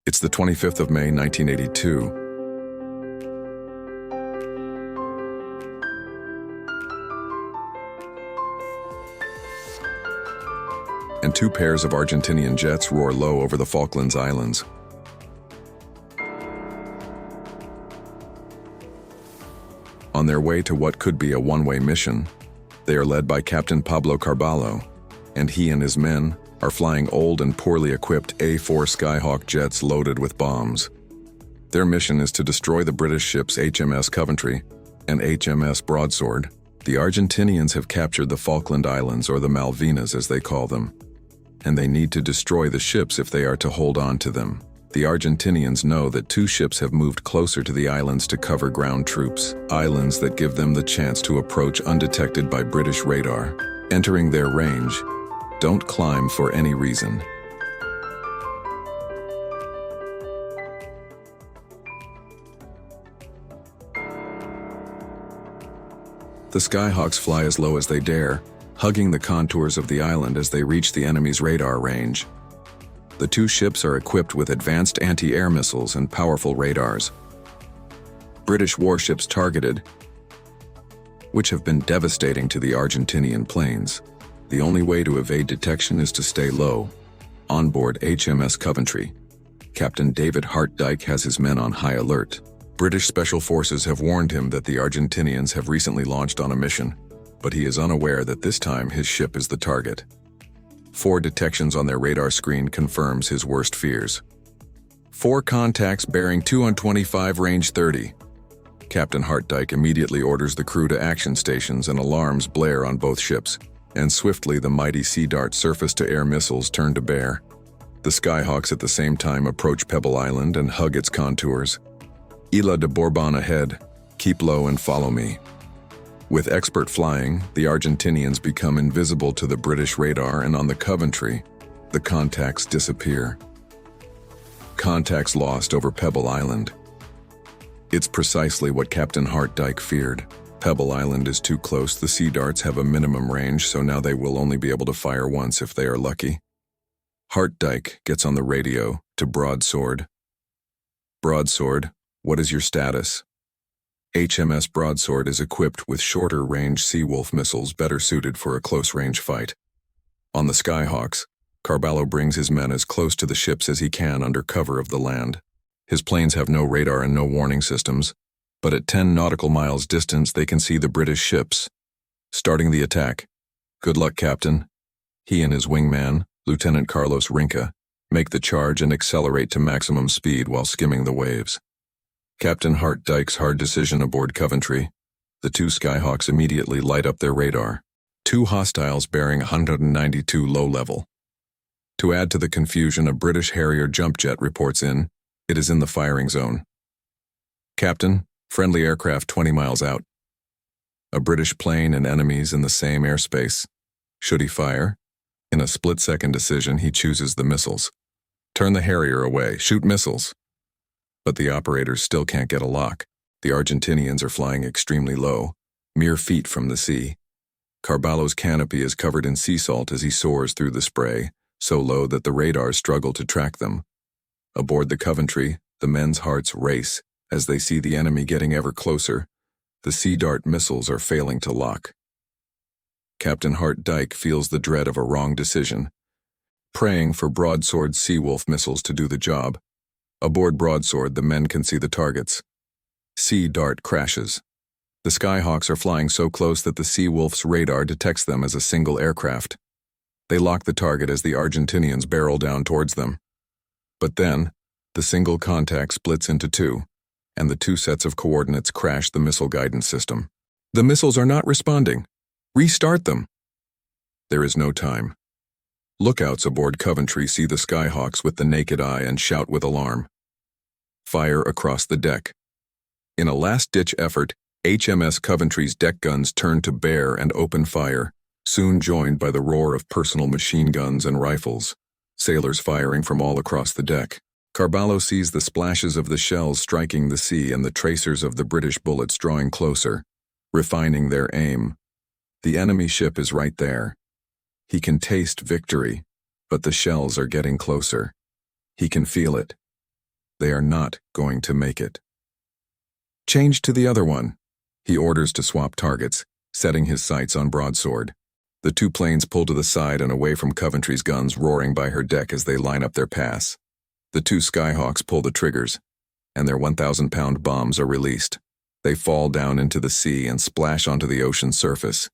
It's the 25th of May, 1982. And two pairs of Argentinian jets roar low over the Falklands Islands. On their way to what could be a one-way mission, they are led by Captain Pablo Carballo, and he and his men are flying old and poorly equipped A-4 Skyhawk jets loaded with bombs. Their mission is to destroy the British ships HMS Coventry and HMS Broadsword. The Argentinians have captured the Falkland Islands, or the Malvinas as they call them, and they need to destroy the ships if they are to hold on to them. The Argentinians know that two ships have moved closer to the islands to cover ground troops, islands that give them the chance to approach undetected by British radar. Entering their range, don't climb for any reason. The Skyhawks fly as low as they dare, hugging the contours of the island as they reach the enemy's radar range. The two ships are equipped with advanced anti-air missiles and powerful radars. British warships targeted, which have been devastating to the Argentinian planes. The only way to evade detection is to stay low. On board HMS Coventry, Captain David Hartdyke has his men on high alert. British Special Forces have warned him that the Argentinians have recently launched on a mission, but he is unaware that this time his ship is the target. 4 detections on their radar screen confirms his worst fears. 4 contacts bearing 225 range 30. Captain Hartdyke immediately orders the crew to action stations, and alarms blare on both ships, and swiftly the mighty Sea Dart surface-to-air missiles turn to bear. The Skyhawks at the same time approach Pebble Island and hug its contours. Isla de Bourbon ahead, keep low and follow me. With expert flying, the Argentinians become invisible to the British radar, and on the Coventry, the contacts disappear. Contacts lost over Pebble Island. It's precisely what Captain Hartdyke feared. Pebble Island is too close. The Sea Darts have a minimum range, so now they will only be able to fire once if they are lucky. Hartdyke gets on the radio to Broadsword. Broadsword, what is your status? HMS Broadsword is equipped with shorter-range Seawolf missiles better suited for a close-range fight. On the Skyhawks, Carballo brings his men as close to the ships as he can under cover of the land. His planes have no radar and no warning systems, but at 10 nautical miles distance they can see the British ships. Starting the attack. Good luck, Captain. He and his wingman, Lieutenant Carlos Rinca, make the charge and accelerate to maximum speed while skimming the waves. Captain Hartdyke's hard decision aboard Coventry. The two Skyhawks immediately light up their radar. 2 hostiles bearing 192 low level. To add to the confusion, a British Harrier jump jet reports in. It is in the firing zone. Captain, friendly aircraft 20 miles out. A British plane and enemies in the same airspace. Should he fire? In a split-second decision, he chooses the missiles. Turn the Harrier away, shoot missiles. But the operators still can't get a lock. The Argentinians are flying extremely low, mere feet from the sea. Carballo's canopy is covered in sea salt as he soars through the spray, so low that the radars struggle to track them. Aboard the Coventry, the men's hearts race as they see the enemy getting ever closer. The Sea Dart missiles are failing to lock. Captain Hartdyke feels the dread of a wrong decision, praying for Broadsword Seawolf missiles to do the job. Aboard Broadsword, the men can see the targets. Sea Dart crashes. The Skyhawks are flying so close that the Seawolf's radar detects them as a single aircraft. They lock the target as the Argentinians barrel down towards them. But then, the single contact splits into 2, and the 2 sets of coordinates crash the missile guidance system. The missiles are not responding. Restart them. There is no time. Lookouts aboard Coventry see the Skyhawks with the naked eye and shout with alarm. Fire across the deck. In a last-ditch effort, HMS Coventry's deck guns turn to bear and open fire, soon joined by the roar of personal machine guns and rifles, sailors firing from all across the deck. Carballo sees the splashes of the shells striking the sea and the tracers of the British bullets drawing closer, refining their aim. The enemy ship is right there. He can taste victory, but the shells are getting closer. He can feel it. They are not going to make it. Change to the other one. He orders to swap targets, setting his sights on Broadsword. The two planes pull to the side and away from Coventry's guns roaring by her deck as they line up their pass. The two Skyhawks pull the triggers, and their 1,000-pound bombs are released. They fall down into the sea and splash onto the ocean surface.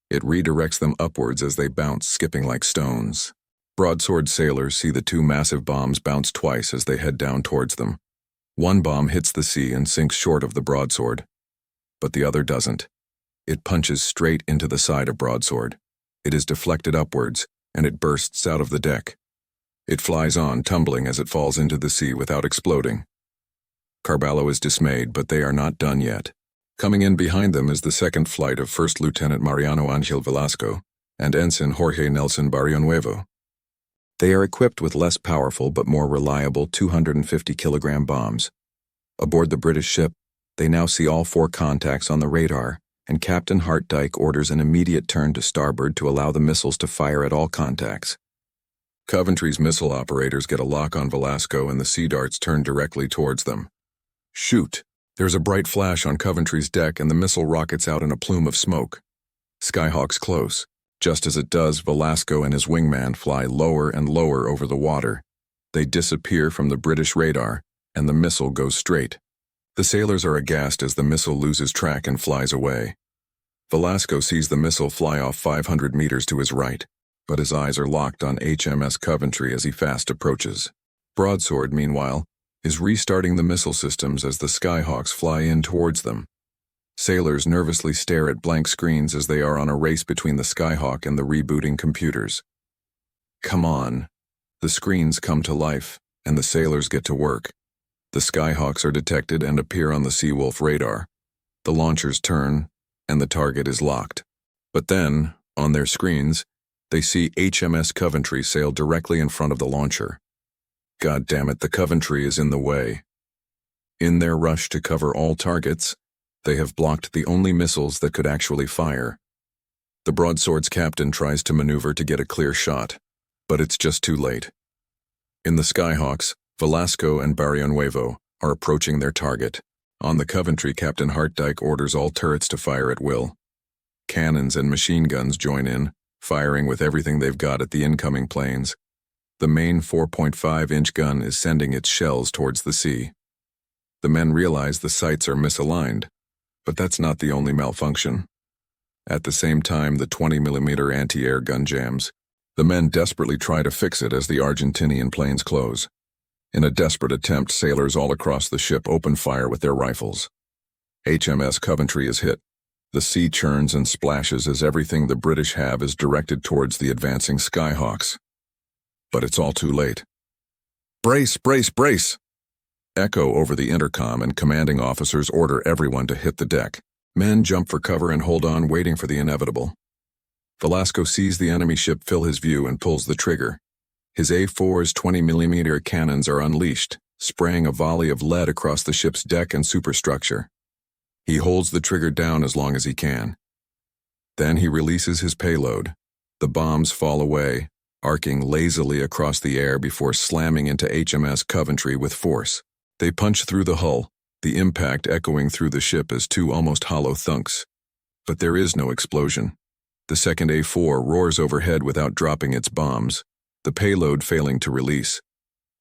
It redirects them upwards as they bounce, skipping like stones. Broadsword sailors see the two massive bombs bounce twice as they head down towards them. One bomb hits the sea and sinks short of the Broadsword, but the other doesn't. It punches straight into the side of Broadsword. It is deflected upwards, and it bursts out of the deck. It flies on, tumbling as it falls into the sea without exploding. Carballo is dismayed, but they are not done yet. Coming in behind them is the second flight of First Lieutenant Mariano Angel Velasco and Ensign Jorge Nelson Barrionuevo. They are equipped with less powerful but more reliable 250-kilogram bombs. Aboard the British ship, they now see all 4 contacts on the radar, and Captain Hartdyke orders an immediate turn to starboard to allow the missiles to fire at all contacts. Coventry's missile operators get a lock on Velasco and the sea darts turn directly towards them. Shoot! There's a bright flash on Coventry's deck and the missile rockets out in a plume of smoke. Skyhawk's close. Just as it does, Velasco and his wingman fly lower and lower over the water. They disappear from the British radar, and the missile goes straight. The sailors are aghast as the missile loses track and flies away. Velasco sees the missile fly off 500 meters to his right, but his eyes are locked on HMS Coventry as he fast approaches. Broadsword, meanwhile, is restarting the missile systems as the Skyhawks fly in towards them. Sailors nervously stare at blank screens as they are on a race between the Skyhawk and the rebooting computers. Come on. The screens come to life, and the sailors get to work. The Skyhawks are detected and appear on the Seawolf radar. The launchers turn, and the target is locked. But then, on their screens, they see HMS Coventry sail directly in front of the launcher. God damn it, the Coventry is in the way. In their rush to cover all targets, they have blocked the only missiles that could actually fire. The Broadsword's captain tries to maneuver to get a clear shot, but it's just too late. In the Skyhawks, Velasco and Barrionuevo are approaching their target. On the Coventry, Captain Hartdyke orders all turrets to fire at will. Cannons and machine guns join in, firing with everything they've got at the incoming planes. The main 4.5-inch gun is sending its shells towards the sea. The men realize the sights are misaligned, but that's not the only malfunction. At the same time, the 20mm anti-air gun jams. The men desperately try to fix it as the Argentinian planes close. In a desperate attempt, sailors all across the ship open fire with their rifles. HMS Coventry is hit. The sea churns and splashes as everything the British have is directed towards the advancing Skyhawks. But it's all too late. Brace, brace, brace! Echo over the intercom, and commanding officers order everyone to hit the deck. Men jump for cover and hold on, waiting for the inevitable. Velasco sees the enemy ship fill his view and pulls the trigger. His A-4's 20mm cannons are unleashed, spraying a volley of lead across the ship's deck and superstructure. He holds the trigger down as long as he can. Then he releases his payload. The bombs fall away, arcing lazily across the air before slamming into HMS Coventry with force. They punch through the hull, the impact echoing through the ship as 2 almost hollow thunks. But there is no explosion. The second A-4 roars overhead without dropping its bombs, the payload failing to release.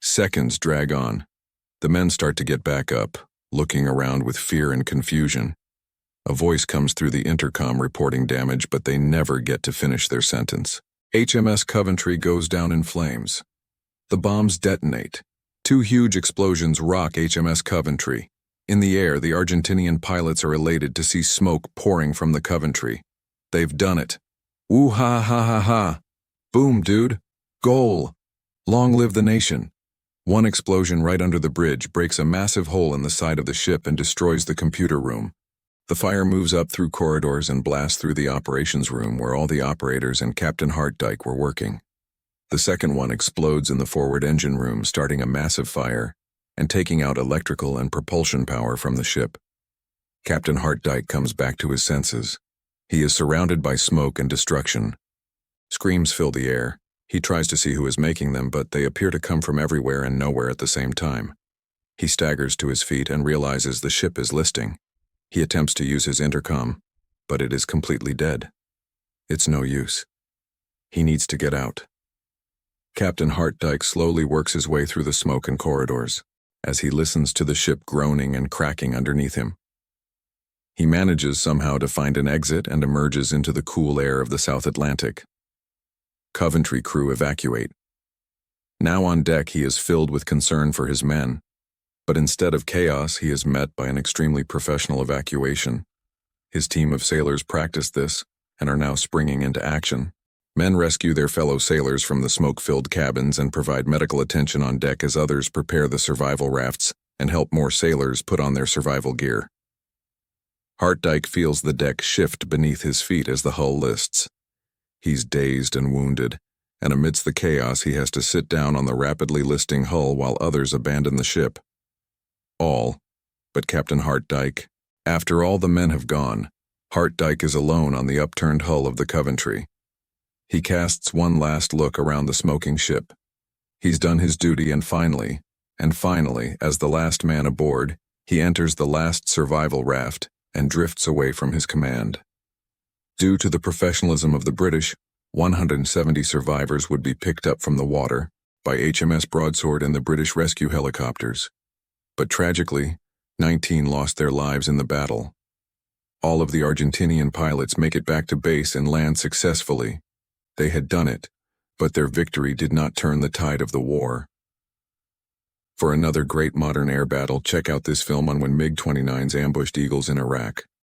Seconds drag on. The men start to get back up, looking around with fear and confusion. A voice comes through the intercom reporting damage, but they never get to finish their sentence. HMS Coventry goes down in flames. The bombs detonate. 2 huge explosions rock HMS Coventry. In the air, the Argentinian pilots are elated to see smoke pouring from the Coventry. They've done it. Woo ha ha ha ha. Boom, dude. Goal. Long live the nation. One explosion right under the bridge breaks a massive hole in the side of the ship and destroys the computer room. The fire moves up through corridors and blasts through the operations room where all the operators and Captain Hartdyke were working. The second one explodes in the forward engine room, starting a massive fire and taking out electrical and propulsion power from the ship. Captain Hartdyke comes back to his senses. He is surrounded by smoke and destruction. Screams fill the air. He tries to see who is making them, but they appear to come from everywhere and nowhere at the same time. He staggers to his feet and realizes the ship is listing. He attempts to use his intercom, but it is completely dead. It's no use. He needs to get out. Captain Hartdyke slowly works his way through the smoke and corridors, as he listens to the ship groaning and cracking underneath him. He manages somehow to find an exit and emerges into the cool air of the South Atlantic. Coventry crew evacuate. Now on deck, he is filled with concern for his men, but instead of chaos, he is met by an extremely professional evacuation. His team of sailors practiced this and are now springing into action. Men rescue their fellow sailors from the smoke-filled cabins and provide medical attention on deck as others prepare the survival rafts and help more sailors put on their survival gear. Hartdyke feels the deck shift beneath his feet as the hull lists. He's dazed and wounded, and amidst the chaos he has to sit down on the rapidly listing hull while others abandon the ship. All but Captain Hartdyke. After all the men have gone, Hartdyke is alone on the upturned hull of the Coventry. He casts one last look around the smoking ship. He's done his duty and finally, as the last man aboard, he enters the last survival raft and drifts away from his command. Due to the professionalism of the British, 170 survivors would be picked up from the water by HMS Broadsword and the British rescue helicopters. But tragically, 19 lost their lives in the battle. All of the Argentinian pilots make it back to base and land successfully. They had done it, but their victory did not turn the tide of the war. For another great modern air battle, check out this film on when MiG-29s ambushed Eagles in Iraq.